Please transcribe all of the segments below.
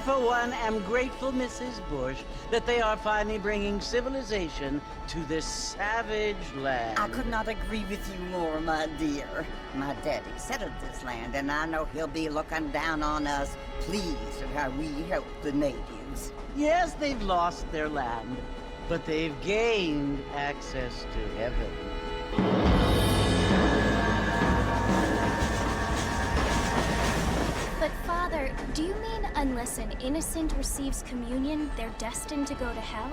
For one, am grateful, Mrs. Bush, that they are finally bringing civilization to this savage land. I could not agree with you more, my dear. My daddy settled this land, and I know he'll be looking down on us, pleased at how we help the natives. Yes, they've lost their land, but they've gained access to heaven. But Father, do you mean unless an innocent receives communion, they're destined to go to hell?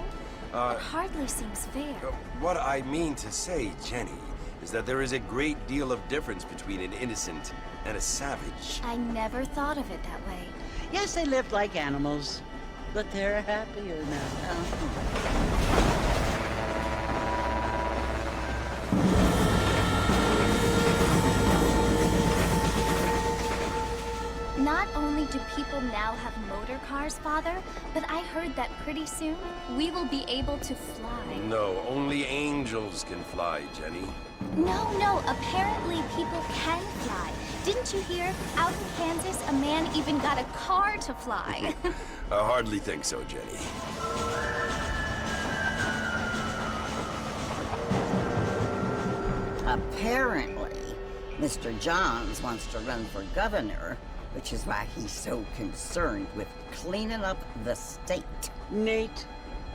It hardly seems fair. What I mean to say, Jenny, is that there is a great deal of difference between an innocent and a savage. I never thought of it that way. Yes, they lived like animals, but they're happier now. Not only do people now have motor cars, Father, but I heard that pretty soon we will be able to fly. No, only angels can fly, Jenny. No, apparently people can fly. Didn't you hear? Out in Kansas, a man even got a car to fly. I hardly think so, Jenny. Apparently, Mr. Johns wants to run for governor, which is why he's so concerned with cleaning up the state. Nate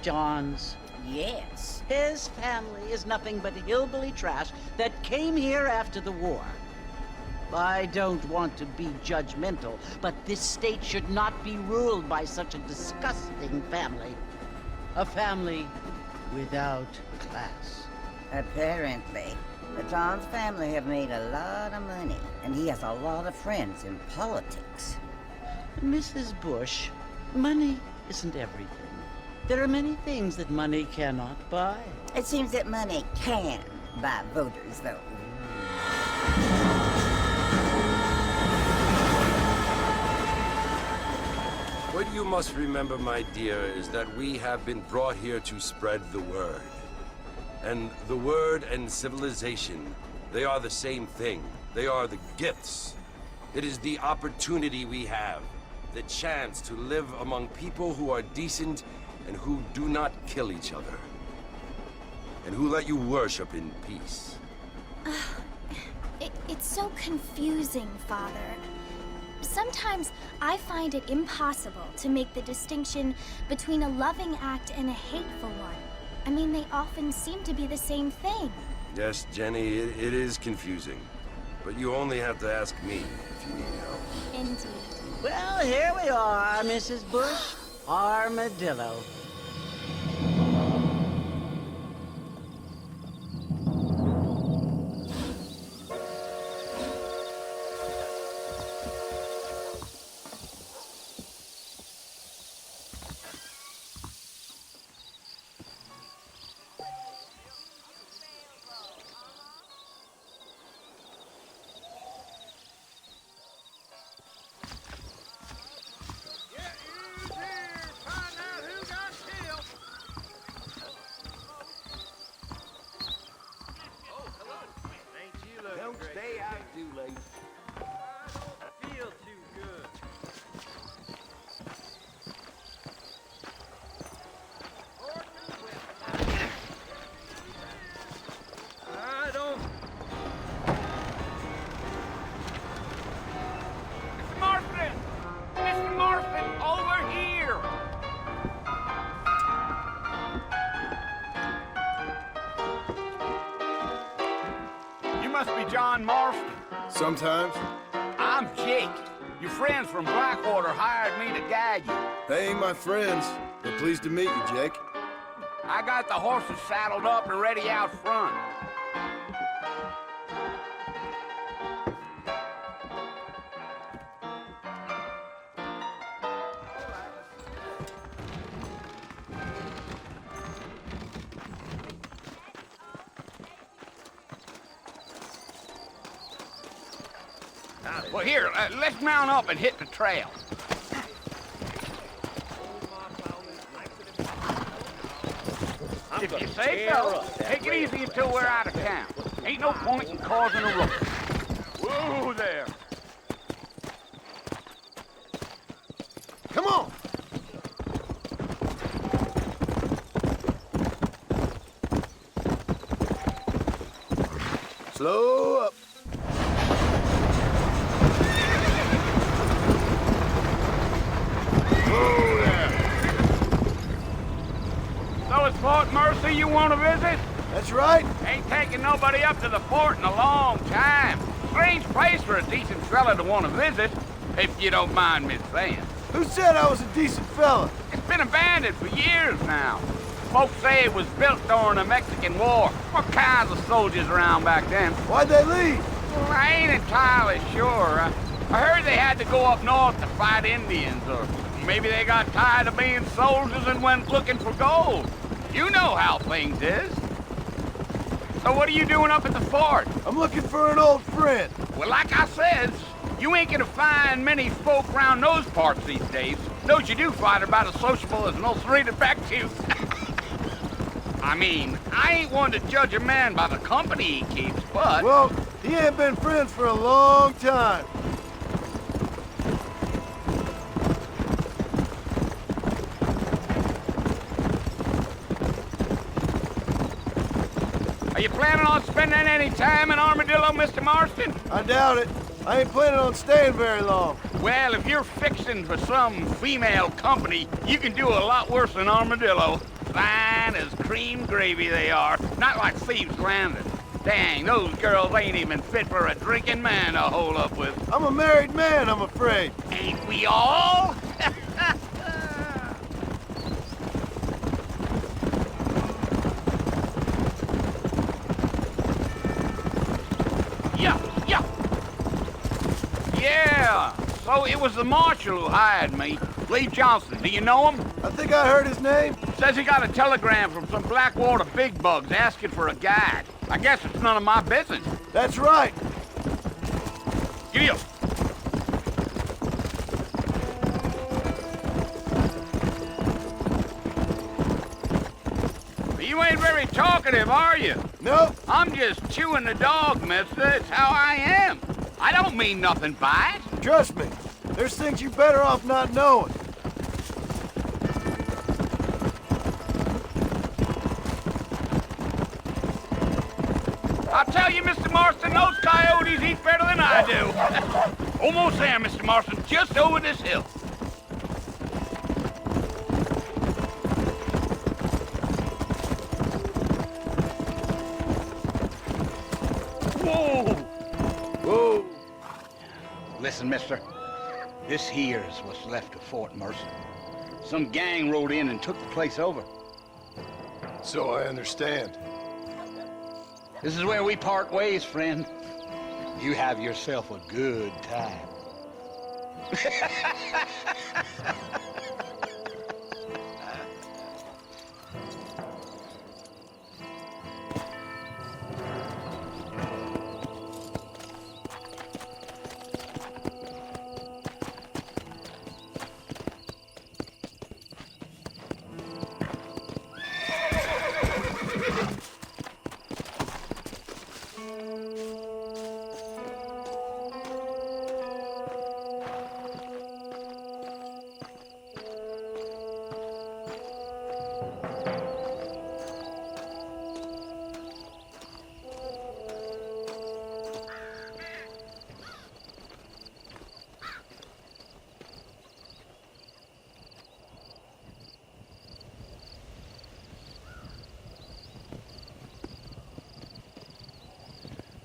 Johns. Yes. His family is nothing but hillbilly trash that came here after the war. I don't want to be judgmental, but this state should not be ruled by such a disgusting family. A family without class. Apparently. The Johns family have made a lot of money, and he has a lot of friends in politics. Mrs. Bush, money isn't everything. There are many things that money cannot buy. It seems that money can buy voters, though. What you must remember, my dear, is that we have been brought here to spread the word. And the word and civilization, they are the same thing. They are the gifts. It is the opportunity we have, the chance to live among people who are decent and who do not kill each other. And who let you worship in peace. It's so confusing, Father. Sometimes I find it impossible to make the distinction between a loving act and a hateful one. I mean, they often seem to be the same thing. Yes, Jenny, it is confusing. But you only have to ask me if you need help. Indeed. Well, here we are, Mrs. Bush. Armadillo. Don't stay out too late. Feel too good. I don't. Mr. Marston! Mr. Marston, over here! You must be John Marston. Sometimes. I'm Jake. Your friends from Blackwater hired me to guide you. They ain't my friends. But pleased to meet you, Jake. I got the horses saddled up and ready out front. Well, here, let's mount up and hit the trail. If you say so, take it easy until we're out of town. Ain't no point in causing a ruckus. Whoa there. Come on! Slow up. Whoa there. So it's Fort Mercy you want to visit? That's right. Ain't taking nobody up to the fort in a long time. Strange place for a decent fella to want to visit, if you don't mind me saying. Who said I was a decent fella? It's been abandoned for years now. Folks say it was built during the Mexican War. What kinds of soldiers around back then? Why'd they leave? Well, I ain't entirely sure. I heard they had to go up north to fight Indians, or maybe they got tired of being soldiers and went looking for gold. You know how things is. So what are you doing up at the fort? I'm looking for an old friend. Well, like I said, you ain't gonna find many folk around those parts these days. Those you do find are about as sociable as an old street at back to. I mean, I ain't one to judge a man by the company he keeps, but... Well, he ain't been friends for a long time. Are you planning on spending any time in Armadillo, Mr. Marston? I doubt it. I ain't planning on staying very long. Well, if you're fixing for some female company, you can do a lot worse than Armadillo. Fine as cream gravy they are, not like Thieves' Landing. Dang, those girls ain't even fit for a drinking man to hole up with. I'm a married man, I'm afraid. Ain't we all? Yeah, so it was the marshal who hired me. Lee Johnson, do you know him? I think I heard his name. Says he got a telegram from some Blackwater big bugs asking for a guide. I guess it's none of my business. That's right. Giddy up. You ain't very talkative, are you? Nope. I'm just chewing the dog, mister. It's how I am. I don't mean nothing by it. Trust me. There's things you're better off not knowing. I'll tell you, Mr. Marston, those coyotes eat better than I do. Almost there, Mr. Marston, just over this hill. Whoa! Whoa. Listen, mister. This here is what's left of Fort Mercer. Some gang rode in and took the place over. So I understand. This is where we part ways, friend. You have yourself a good time.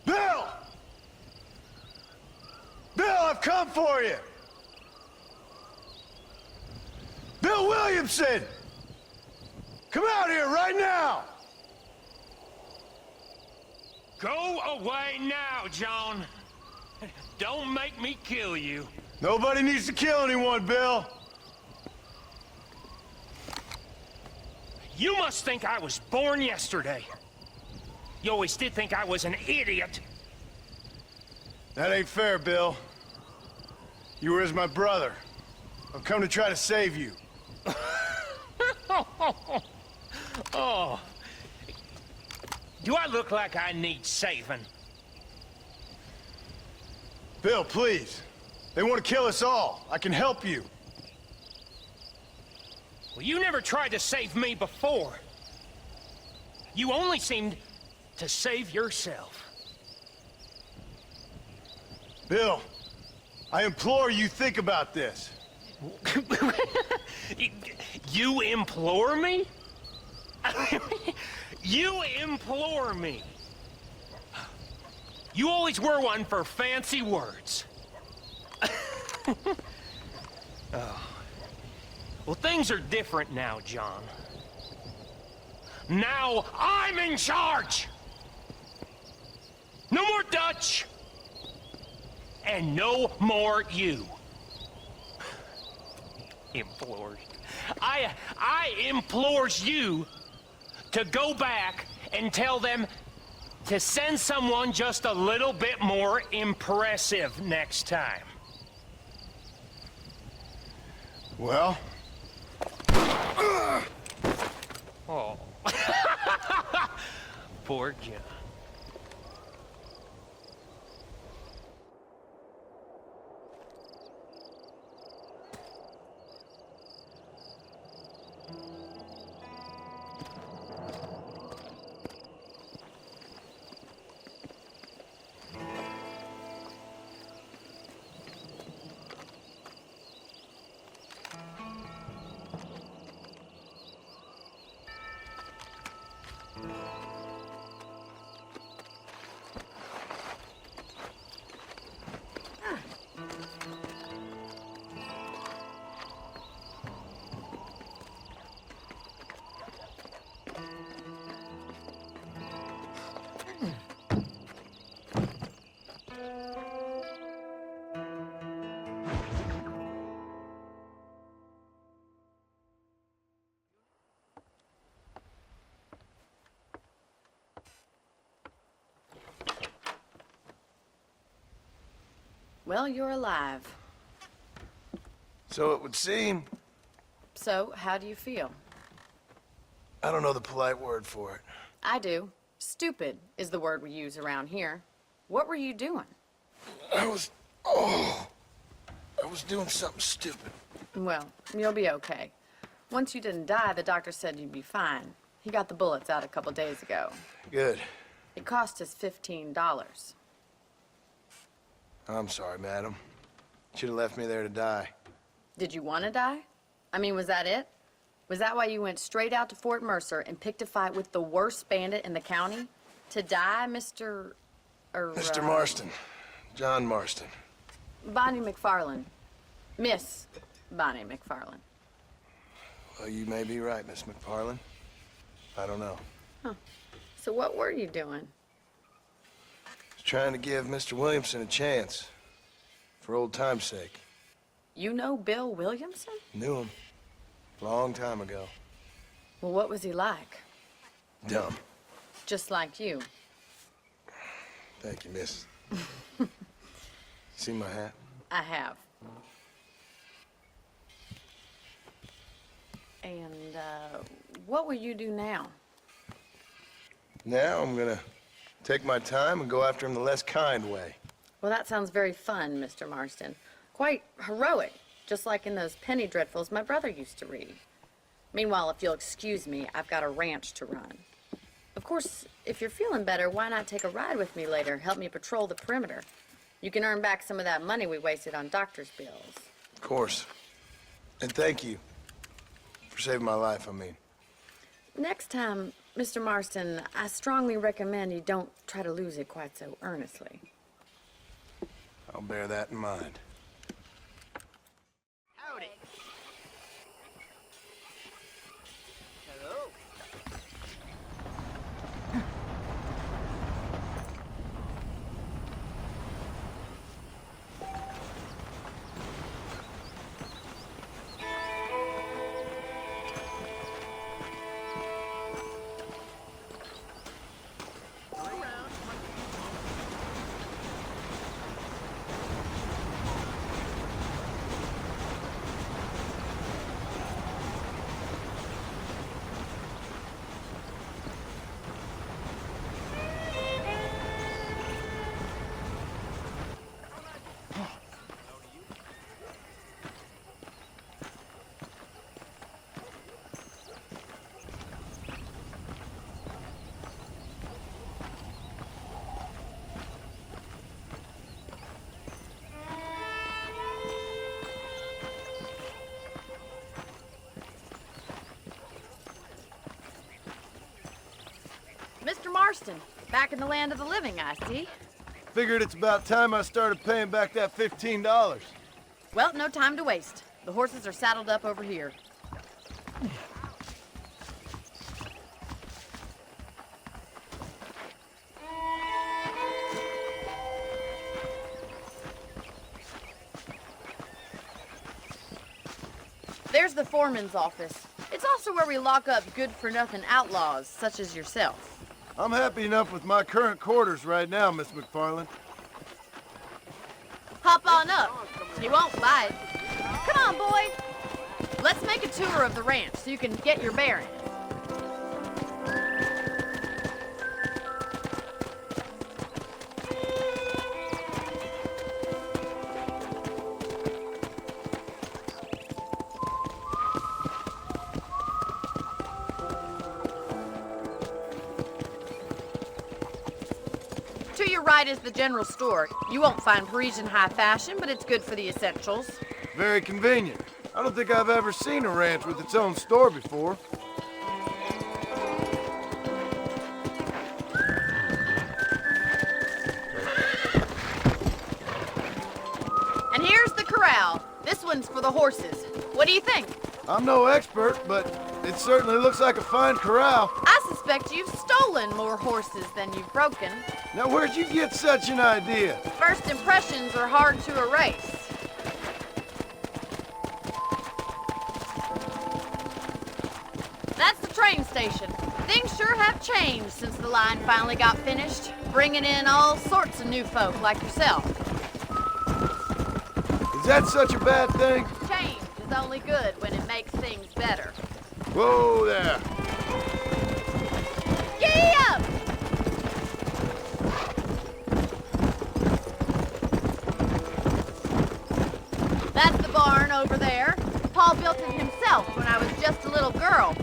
Bill! Bill, I've come for you! Bill Williamson! Come out here right now! Go away now, John. Don't make me kill you. Nobody needs to kill anyone, Bill. You must think I was born yesterday. You always did think I was an idiot. That ain't fair, Bill. You were as my brother. I've come to try to save you. Oh. Do I look like I need saving? Bill, please. They want to kill us all. I can help you. Well, you never tried to save me before. You only seemed to save yourself. Bill, I implore you think about this. You implore me? You implore me. You always were one for fancy words. Oh. Well, things are different now, John. Now I'm in charge! No more Dutch! And no more you. Implores. I implores you to go back and tell them to send someone just a little bit more impressive next time. Well? Oh. Poor John. Well, you're alive. So it would seem. So, how do you feel? I don't know the polite word for it. I do. Stupid is the word we use around here. What were you doing? I was doing something stupid. Well, you'll be okay. Once you didn't die, the doctor said you'd be fine. He got the bullets out a couple days ago. Good. It cost us $15. I'm sorry, madam. Should have left me there to die. Did you want to die? I mean, was that it? Was that why you went straight out to Fort Mercer and picked a fight with the worst bandit in the county? To die, Mr. Mr. Marston. John Marston. Bonnie McFarland. Miss Bonnie McFarland. Well, you may be right, Miss McFarland. I don't know. So what were you doing? Just trying to give Mr. Williamson a chance. For old time's sake. You know Bill Williamson? Knew him. Long time ago. Well, what was he like? Dumb. Just like you. Thank you, miss. See my hat? I have. And, what will you do now? Now I'm gonna take my time and go after him the less kind way. Well, that sounds very fun, Mr. Marston. Quite heroic, just like in those penny dreadfuls my brother used to read. Meanwhile, if you'll excuse me, I've got a ranch to run. Of course, if you're feeling better, why not take a ride with me later? Help me patrol the perimeter. You can earn back some of that money we wasted on doctor's bills. Of course. And thank you. For saving my life, I mean. Next time, Mr. Marston, I strongly recommend you don't try to lose it quite so earnestly. I'll bear that in mind. Howdy. Hello. Mr. Marston, back in the land of the living, I see. Figured it's about time I started paying back that $15. Well, no time to waste. The horses are saddled up over here. There's the foreman's office. It's also where we lock up good-for-nothing outlaws, such as yourself. I'm happy enough with my current quarters right now, Miss McFarland. Hop on up. You won't bite. Come on, boy. Let's make a tour of the ranch so you can get your bearings. To your right is the general store. You won't find Parisian high fashion, but it's good for the essentials. Very convenient. I don't think I've ever seen a ranch with its own store before. And here's the corral. This one's for the horses. What do you think? I'm no expert, but it certainly looks like a fine corral. I suspect you've stolen more horses than you've broken. Now, where'd you get such an idea? First impressions are hard to erase. That's the train station. Things sure have changed since the line finally got finished, bringing in all sorts of new folk like yourself. Is that such a bad thing? Change is only good when it makes things better. Whoa there. Giddy up! That's the barn over there. Paul built it himself when I was just a little girl.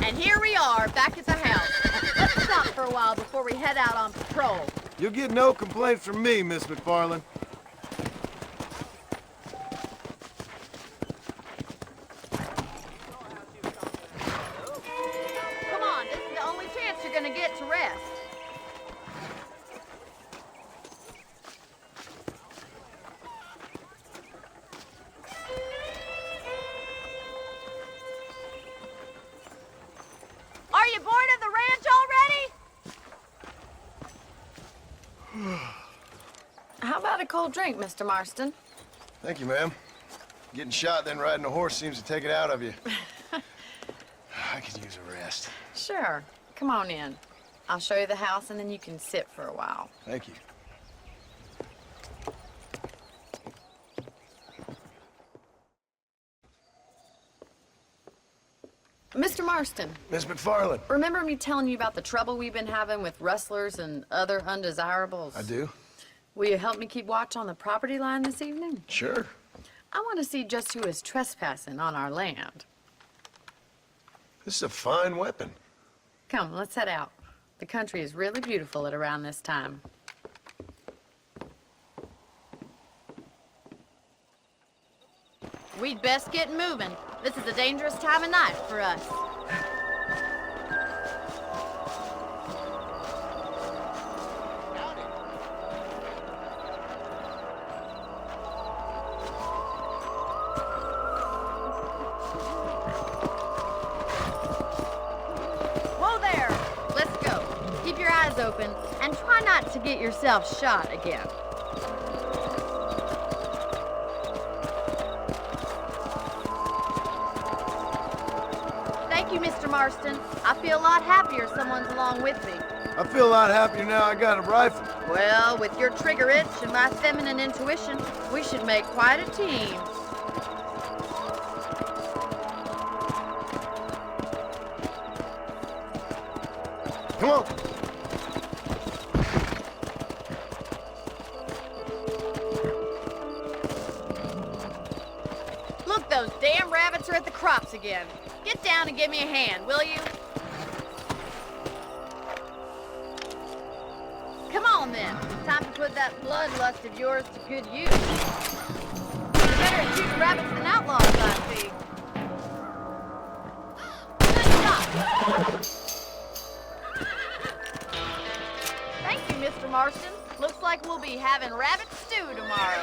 And here we are, back at the house. Let's stop for a while before we head out on patrol. You'll get no complaints from me, Miss McFarland. Come on, this is the only chance you're gonna get to rest. How about a cold drink, Mr. Marston? Thank you, ma'am. Getting shot, then riding a horse seems to take it out of you. I could use a rest. Sure. Come on in. I'll show you the house, and then you can sit for a while. Thank you. Mr. Marston, Miss McFarland. remember me telling you about the trouble we've been having with rustlers and other undesirables? I do? Will you help me keep watch on the property line this evening? Sure. I want to see just who is trespassing on our land. This is a fine weapon. Come, let's head out. The country is really beautiful at around this time. We'd best get moving. This is a dangerous time of night for us. Whoa there! Let's go. Keep your eyes open and try not to get yourself shot again. Thank you, Mr. Marston. I feel a lot happier someone's along with me. I feel a lot happier now I got a rifle. Well, with your trigger itch and my feminine intuition, we should make quite a team. Come on. Look, those damn rabbits are at the crops again. Get down and give me a hand, will you? Come on, then. Time to put that bloodlust of yours to good use. You're better at shooting rabbits than outlaws, I see. Good shot. Thank you, Mr. Marston. Looks like we'll be having rabbit stew tomorrow.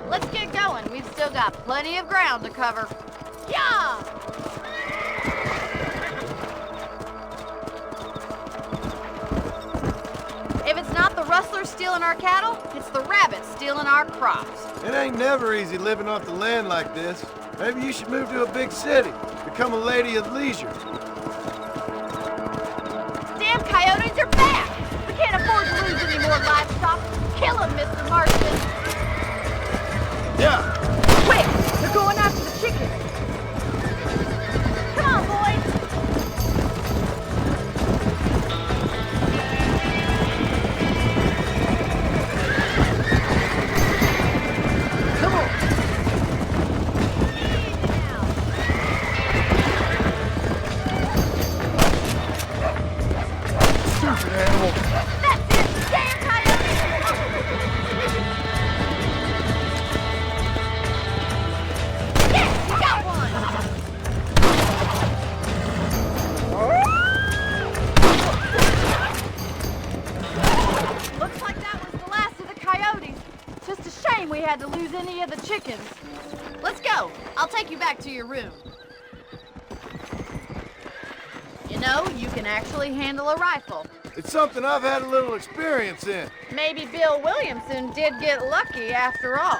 Let's get going. We've still got plenty of ground to cover. Yeah! If it's not the rustlers stealing our cattle, it's the rabbits stealing our crops. It ain't never easy living off the land like this. Maybe you should move to a big city. Become a lady of leisure. Damn coyotes are back! We can't afford to lose any more livestock. Kill them, Mr. Marston. Yeah. Quick! They're going after the chickens! Come on, boys! Come on. Stupid animal. That's it! Damn coyotes! Yes, you got one! Looks like that was the last of the coyotes. Just a shame we had to lose any of the chickens. Let's go. I'll take you back to your room. You know, you can actually handle a rifle. It's something I've had a little experience in. Maybe Bill Williamson did get lucky after all.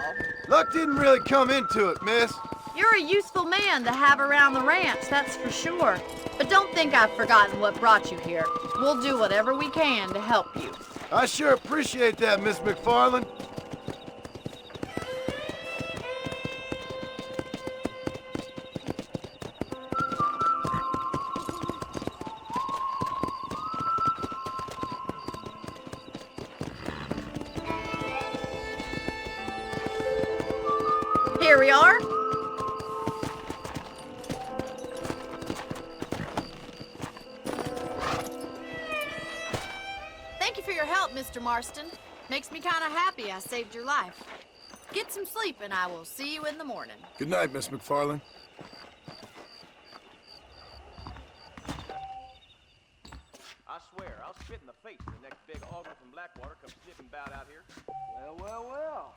Luck didn't really come into it, miss. You're a useful man to have around the ranch, that's for sure. But don't think I've forgotten what brought you here. We'll do whatever we can to help you. I sure appreciate that, Miss McFarland. Here we are. Thank you for your help, Mr. Marston. Makes me kind of happy I saved your life. Get some sleep and I will see you in the morning. Good night, Miss McFarland. I swear, I'll spit in the face of the next big auger from Blackwater comes sniffing about out here. Well, well, well.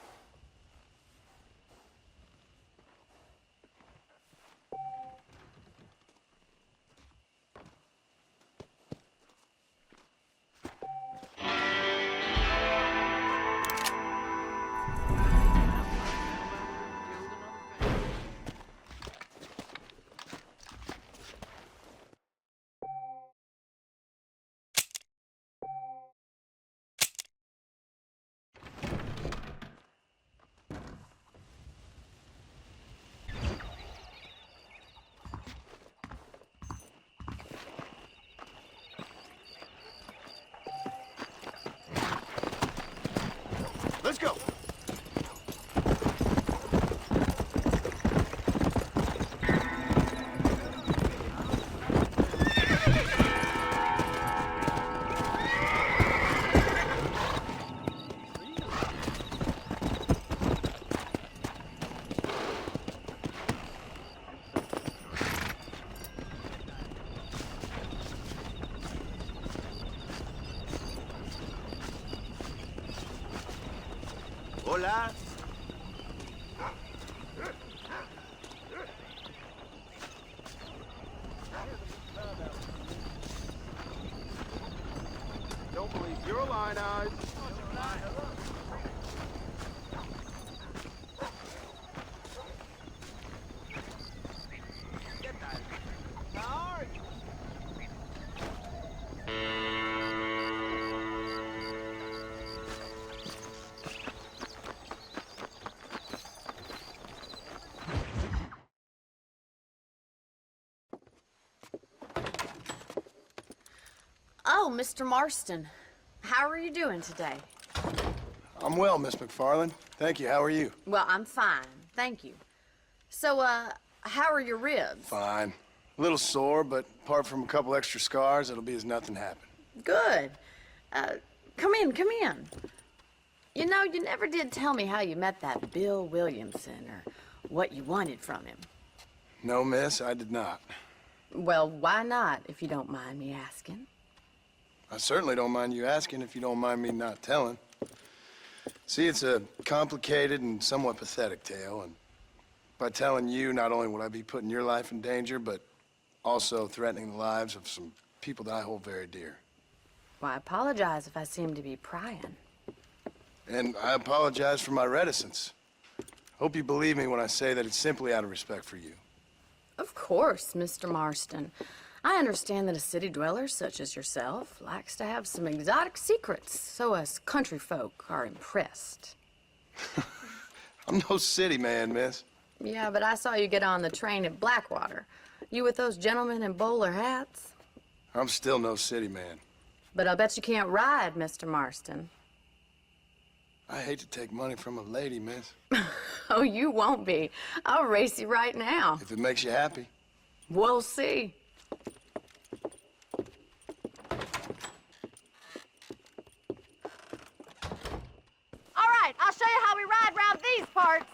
Let's go. Hola. Don't believe your line eyes. Oh, Mr. Marston. How are you doing today? I'm well, Miss McFarland. Thank you. How are you? Well, I'm fine. Thank you. So, how are your ribs? Fine. A little sore, but apart from a couple extra scars, it'll be as nothing happened. Good. Come in, come in. You know, you never did tell me how you met that Bill Williamson or what you wanted from him. No, miss, I did not. Well, why not, if you don't mind me asking? I certainly don't mind you asking if you don't mind me not telling. See, it's a complicated and somewhat pathetic tale, and by telling you, not only would I be putting your life in danger, but also threatening the lives of some people that I hold very dear. Well, I apologize if I seem to be prying. And I apologize for my reticence. Hope you believe me when I say that it's simply out of respect for you. Of course, Mr. Marston. I understand that a city dweller such as yourself likes to have some exotic secrets, so us country folk are impressed. I'm no city man, miss. Yeah, but I saw you get on the train at Blackwater. You with those gentlemen in bowler hats? I'm still no city man. But I'll bet you can't ride, Mr. Marston. I hate to take money from a lady, miss. Oh, you won't be. I'll race you right now. If it makes you happy. We'll see. All right, I'll show you how we ride round these parts.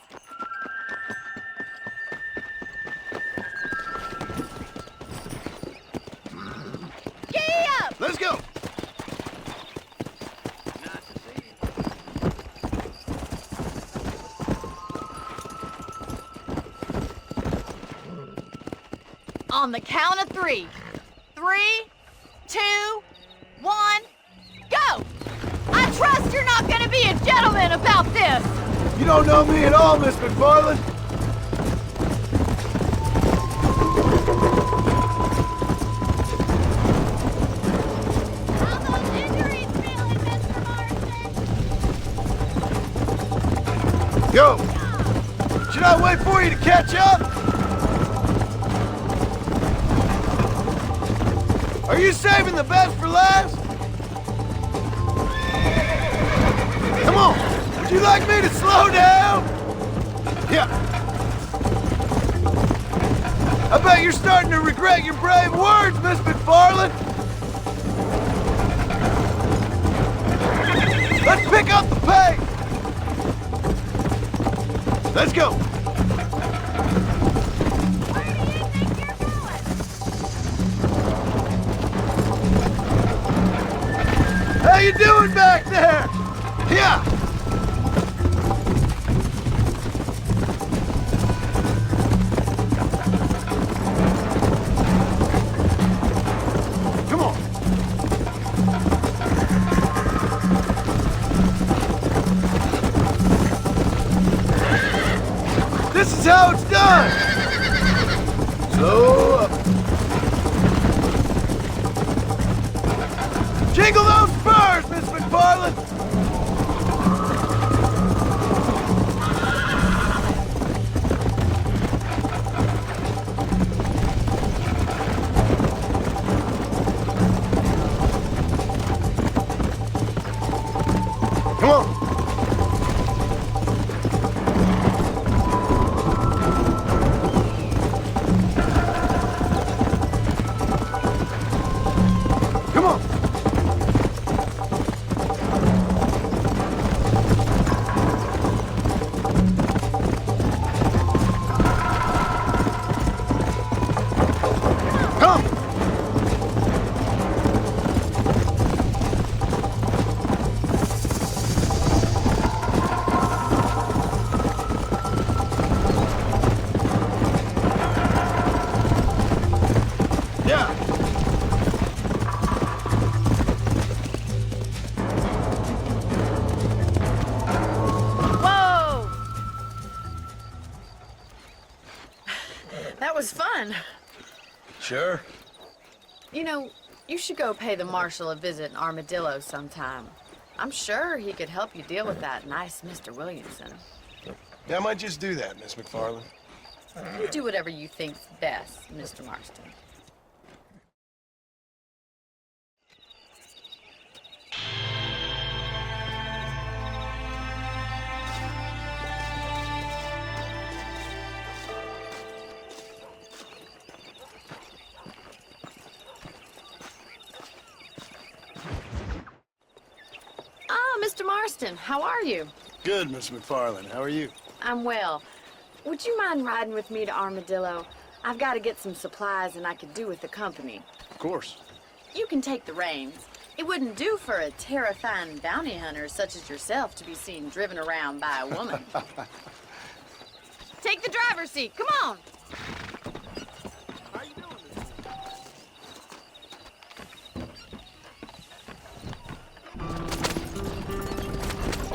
Giddy up! Let's go! On the count of 3. 3, 2, 1, go! I trust you're not gonna be a gentleman about this! You don't know me at all, Miss McFarland. How those injuries feeling, Mr. Marston? Go! Should I wait for you to catch up? Are you saving the best for last? Come on! Would you like me to slow down? Yeah. I bet you're starting to regret your brave words, Miss McFarland. Let's pick up the pace. Let's go. Where do you think you're going? How you doing back there? Yeah. Come on. This is how it's done. Slow up. Jingle those spurs, Miss McFarland! Come on! You know, you should go pay the marshal a visit in Armadillo sometime. I'm sure he could help you deal with that nice Mr. Williamson. Yeah, I might just do that, Miss McFarland. You do whatever you think's best, Mr. Marston. Mr. Marston, how are you? Good, Miss McFarland. How are you? I'm well. Would you mind riding with me to Armadillo? I've got to get some supplies and I could do with the company. Of course. You can take the reins. It wouldn't do for a terrifying bounty hunter such as yourself to be seen driven around by a woman. Take the driver's seat. Come on.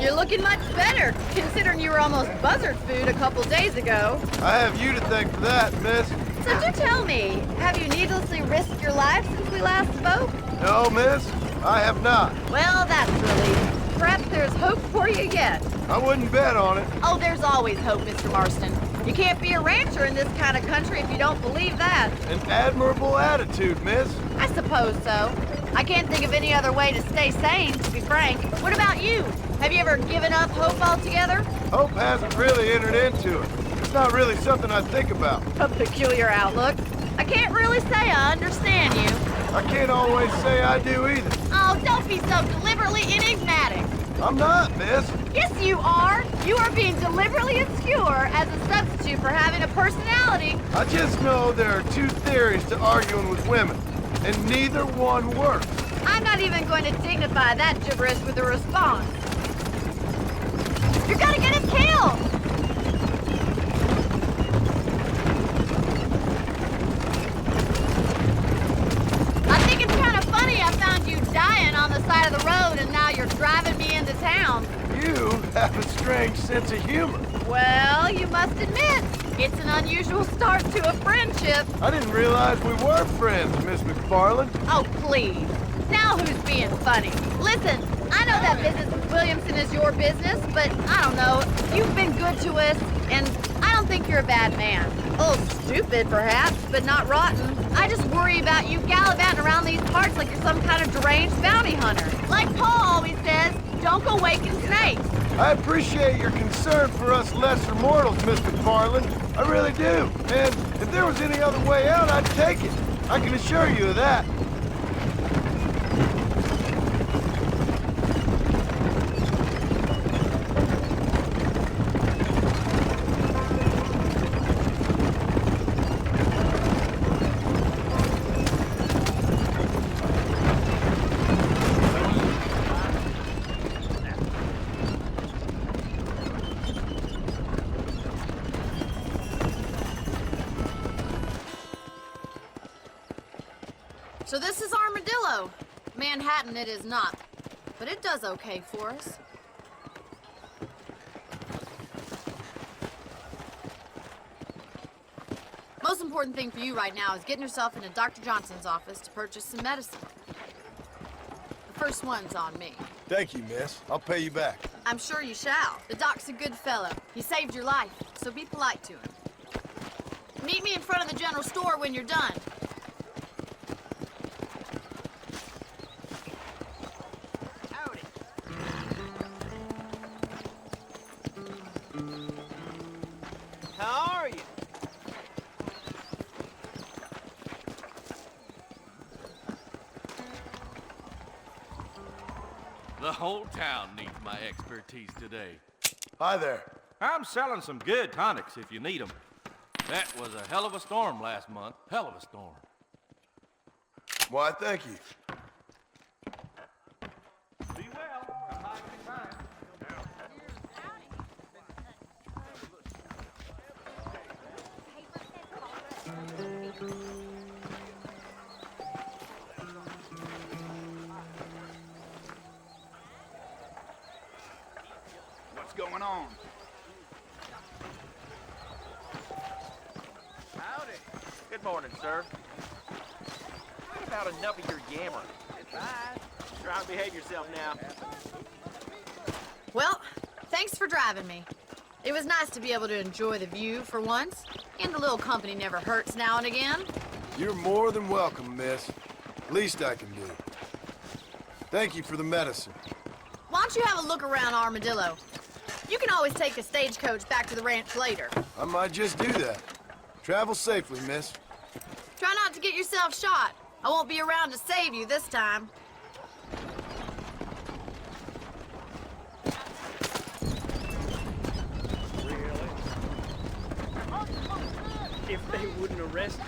You're looking much better, considering you were almost buzzard food a couple days ago. I have you to thank for that, miss. So do tell me, have you needlessly risked your life since we last spoke? No, miss, I have not. Well, that's relief. Perhaps there's hope for you yet. I wouldn't bet on it. Oh, there's always hope, Mr. Marston. You can't be a rancher in this kind of country if you don't believe that. An admirable attitude, miss. I suppose so. I can't think of any other way to stay sane, to be frank. What about you? Have you ever given up hope altogether? Hope hasn't really entered into it. It's not really something I think about. A peculiar outlook. I can't really say I understand you. I can't always say I do either. Oh, don't be so deliberately enigmatic. I'm not, miss. Yes, you are. You are being deliberately obscure as a substitute for having a personality. I just know there are two theories to arguing with women, and neither one works. I'm not even going to dignify that gibberish with a response. You're gonna get us killed! I think it's kind of funny I found you dying on the side of the road and now you're driving me into town. You have a strange sense of humor. Well, you must admit, it's an unusual start to a friendship. I didn't realize we were friends, Miss McFarland. Oh, please. Now who's being funny? Listen, I know that business with Williamson is your business, but I don't know. You've been good to us, and I don't think you're a bad man. A little stupid, perhaps, but not rotten. I just worry about you gallivanting around these parts like you're some kind of deranged bounty hunter. Like Paul always says, don't go waking snakes. I appreciate your concern for us lesser mortals, Miss McFarland. I really do. And if there was any other way out, I'd take it. I can assure you of that. So this is Armadillo. Manhattan it is not, but it does okay for us. Most important thing for you right now is getting yourself into Dr. Johnson's office to purchase some medicine. The first one's on me. Thank you, miss. I'll pay you back. I'm sure you shall. The doc's a good fellow. He saved your life, so be polite to him. Meet me in front of the general store when you're done. How are you? The whole town needs my expertise today. Hi there. I'm selling some good tonics if you need them. That was a hell of a storm last month. Hell of a storm. Why, thank you. Be well. Come back anytime. What's going on? Howdy. Good morning, sir. Wait about had enough of your yammering. Bye. Try and behave yourself now. Well, thanks for driving me. It was nice to be able to enjoy the view for once, and a little company never hurts now and again. You're more than welcome, miss. Least I can do. Thank you for the medicine. Why don't you have a look around Armadillo? You can always take a stagecoach back to the ranch later. I might just do that. Travel safely, miss. Try not to get yourself shot. I won't be around to save you this time. If they wouldn't arrest you.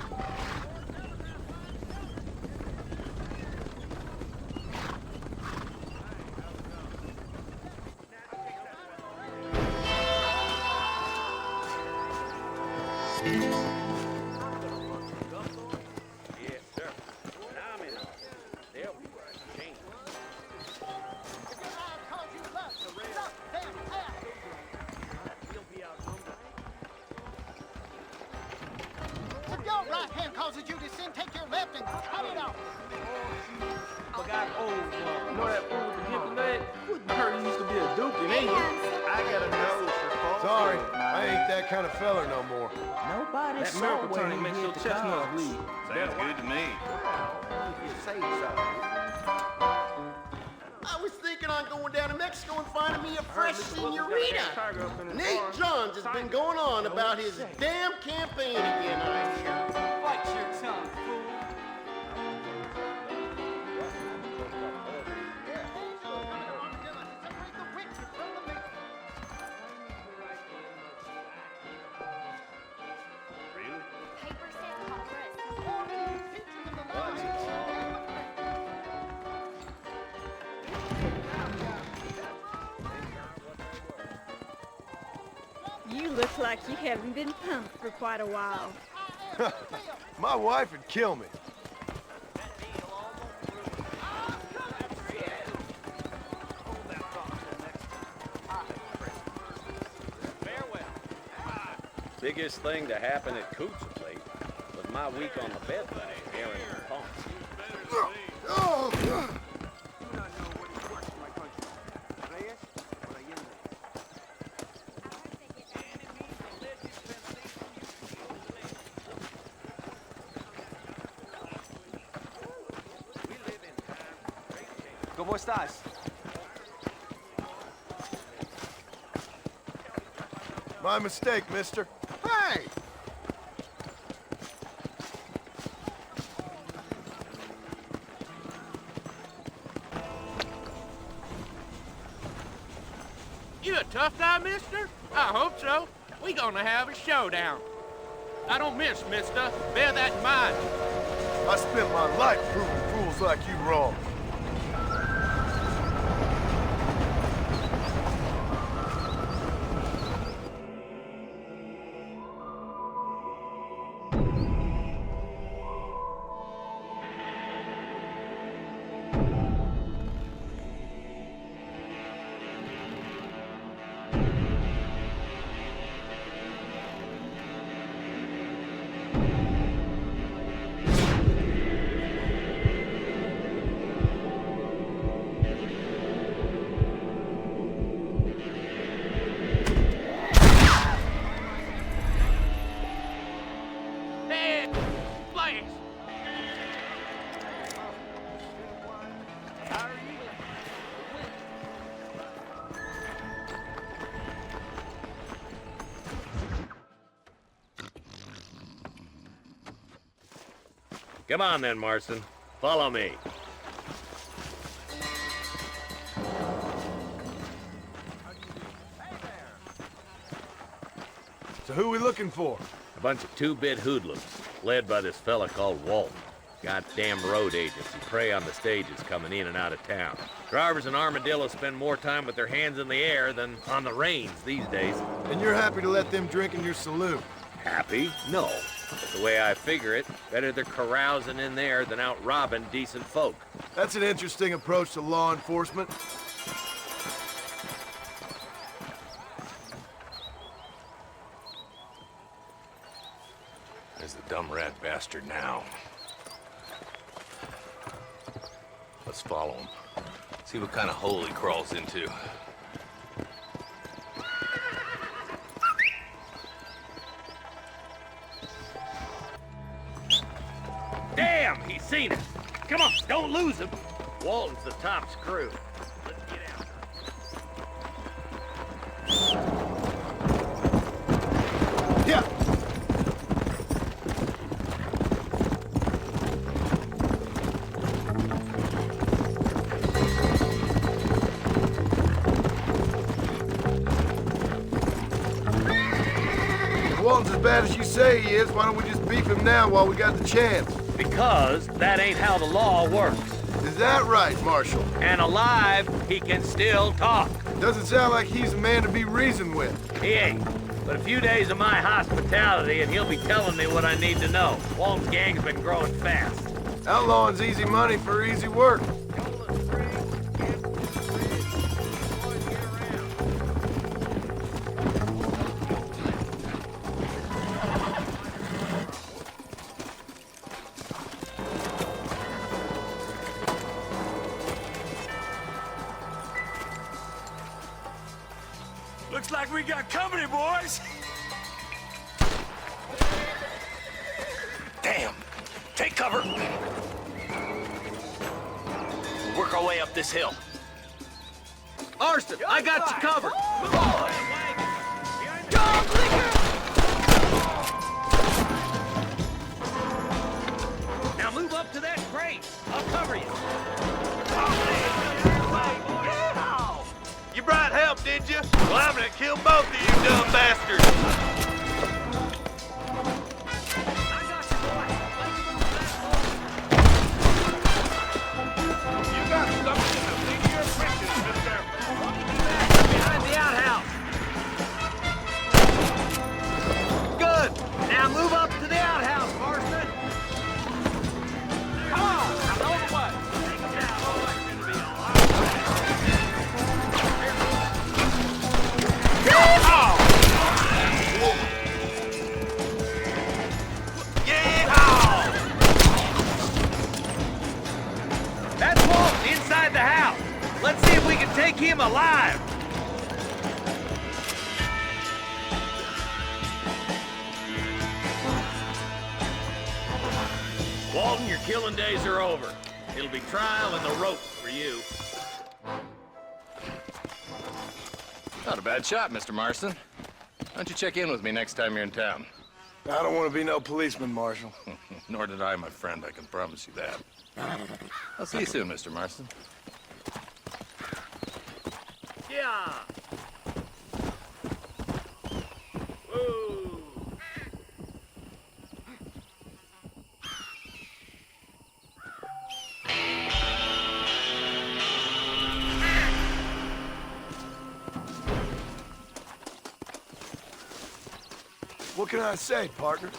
Yes, sir. Now I'm in office. They'll be right. Change. He'll be outnumbered. If your right hand causes you to sin, take your left and cut it off. Forgot old one. You know that fool with the gimpy leg? Heard he used to be a duke in England. I got a nose for false. Sorry, I ain't that kind of feller no more. Nobody that miracle tonic makes your chestnuts bleed. Sounds good to me. You say so. I was thinking on going down to Mexico and finding me a fresh senorita. Nate Johns has been going on about his damn campaign again, I hear. Bite your tongue, fool. You look like you haven't been pumped for quite a while. My wife would kill me. Biggest thing to happen at Coots Plate was my week on the bed lay, airing the pumps. ¿Cómo estás? My mistake, mister. Hey! You a tough guy, mister? I hope so. We gonna have a showdown. I don't miss, mister. Bear that in mind. I spent my life proving fools like you wrong. Come on then, Marston. Follow me. So who we looking for? A bunch of two-bit hoodlums, led by this fella called Walton. Goddamn road agents who prey on the stages coming in and out of town. Drivers and armadillos spend more time with their hands in the air than on the reins these days. And you're happy to let them drink in your saloon? Happy? No. But the way I figure it, better they're carousing in there than out robbing decent folk. That's an interesting approach to law enforcement. There's the dumb rat bastard now. Let's follow him. See what kind of hole he crawls into. Damn, he's seen us. Come on, don't lose him. Walton's the top screw. Let's get out. Yeah. If Walton's as bad as you say he is, why don't we just beef him now while we got the chance? Because that ain't how the law works. Is that right, Marshal? And alive, he can still talk. Doesn't sound like he's a man to be reasoned with. He ain't. But a few days of my hospitality and he'll be telling me what I need to know. Walton's gang's been growing fast. Outlawing's easy money for easy work. Looks like we got company, boys. Damn! Take cover! We'll work our way up this hill. Marston, I got you covered. Now move up to that crate. I'll cover you. You brought help, did you? Well, I'm gonna kill both of you dumb bastards. You got something to think your britches, mister. Behind the outhouse. Good. Now move up to the outhouse, Marston. Come on. Out of the way. Take him down. Oh, that should be all right. That's Walton inside the house. Let's see if we can take him alive. Walton, your killing days are over. It'll be trial and the rope for you. Not a bad shot, Mr. Marston. Why don't you check in with me next time you're in town? I don't want to be no policeman, Marshal. Nor did I, my friend. I can promise you that. I'll see you soon, Mr. Marston. Yeah. Woo. What can I say, partner?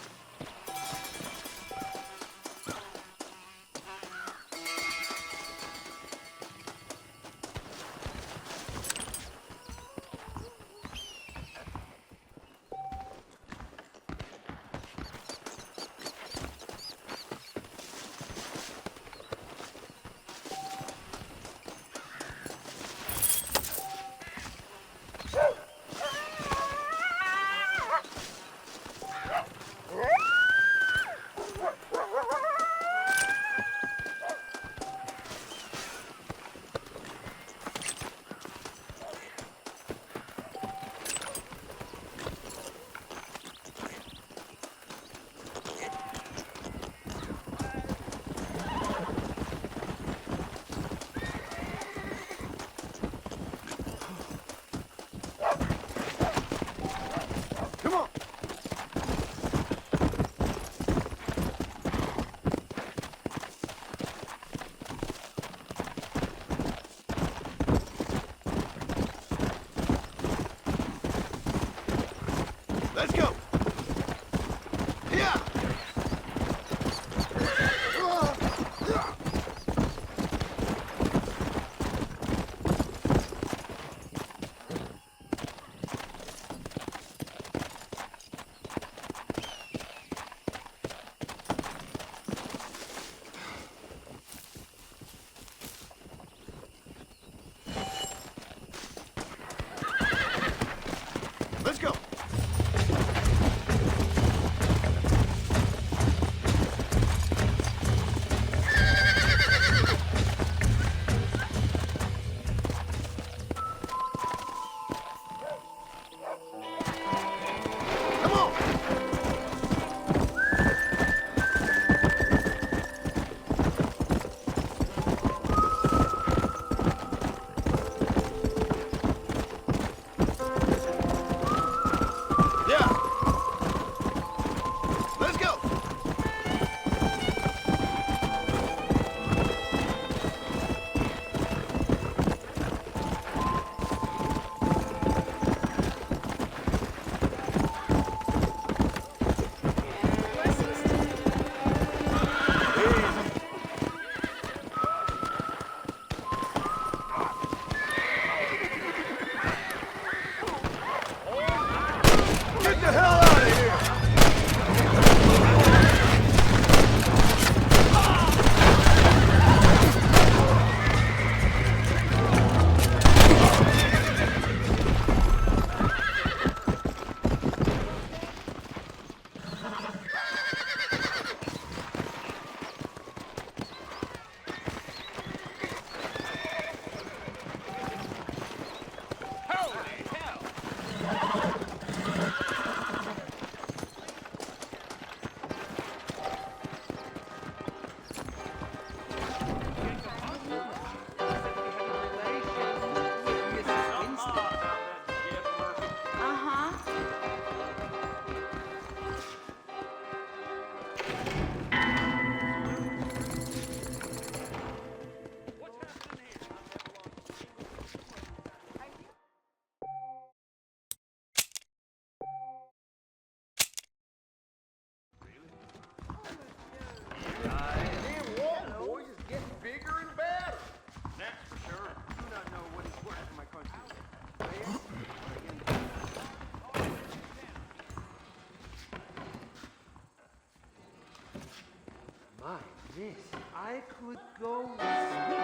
this, I could go swimming.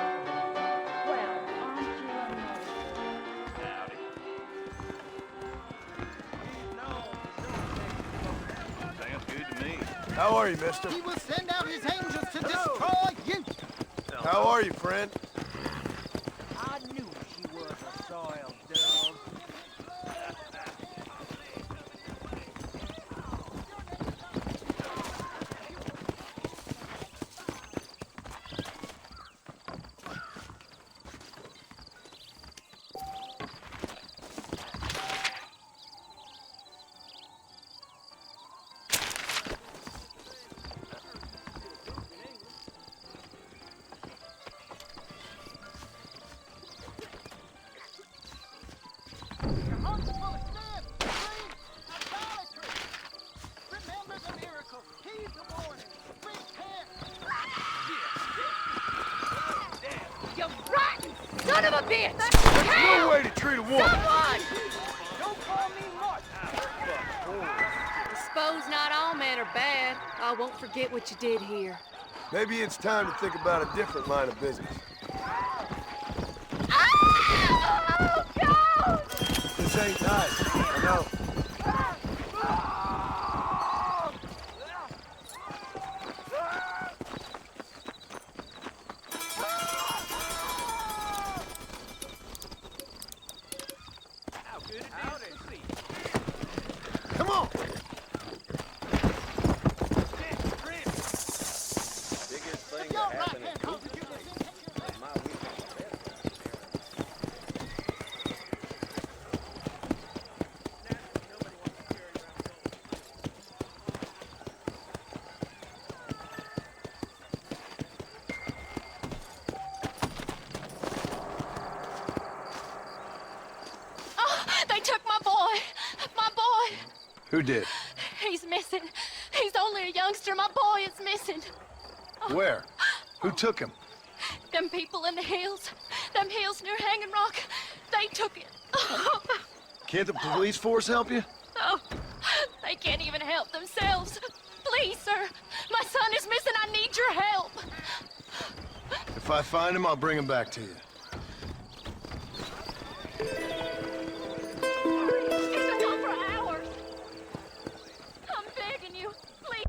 Well, aren't you a Howdy. Sounds good to me. How are you, mister? He will send out his angels to destroy you. How are you, friend? I knew she was a soiled dog. You rotten son of a bitch! No way to treat a woman! Someone! Don't call me Mark. Suppose not all men are bad. I won't forget what you did here. Maybe it's time to think about a different line of business. Oh, God! This ain't nice, I know. Come on! Biggest thing that happened in Cooper was my weekend. Oh, they took my boy. My boy. Who did? He's missing. He's only a youngster. My boy is missing. Where? Who took him? Them people in the hills. Them hills near Hanging Rock. They took it. Can't the police force help you? Oh, they can't even help themselves. Please, sir. My son is missing. I need your help. If I find him, I'll bring him back to you. He's been gone for hours. I'm begging you. Please.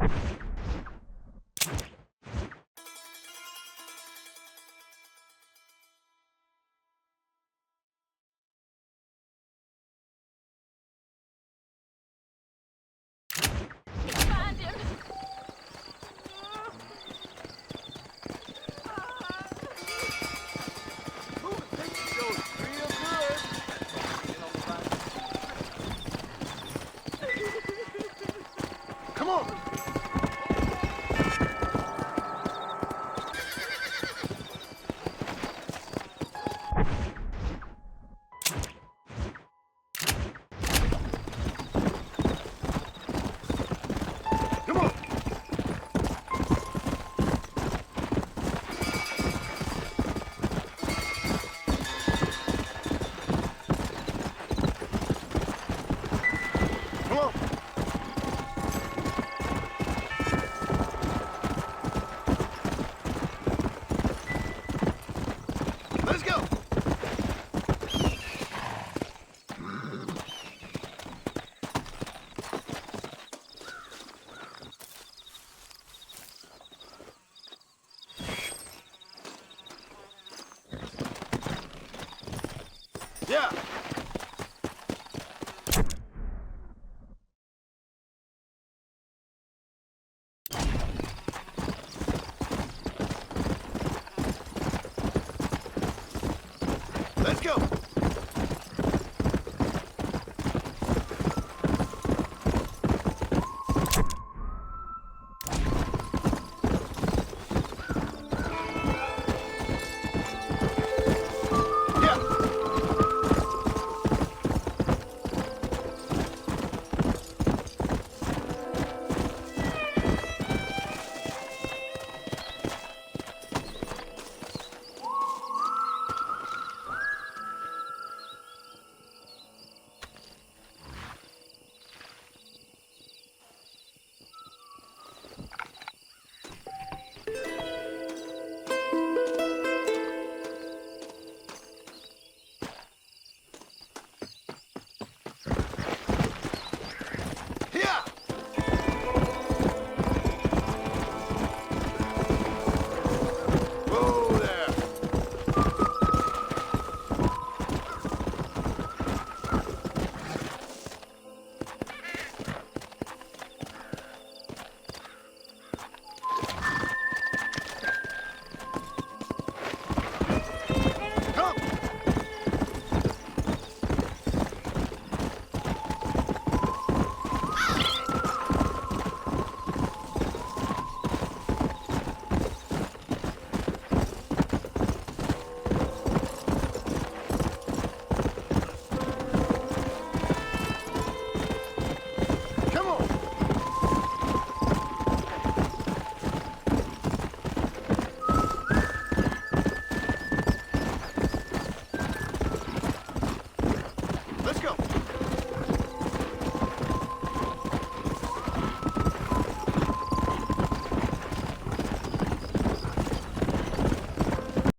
Find him. Come on! Come on! Come on! Let's go!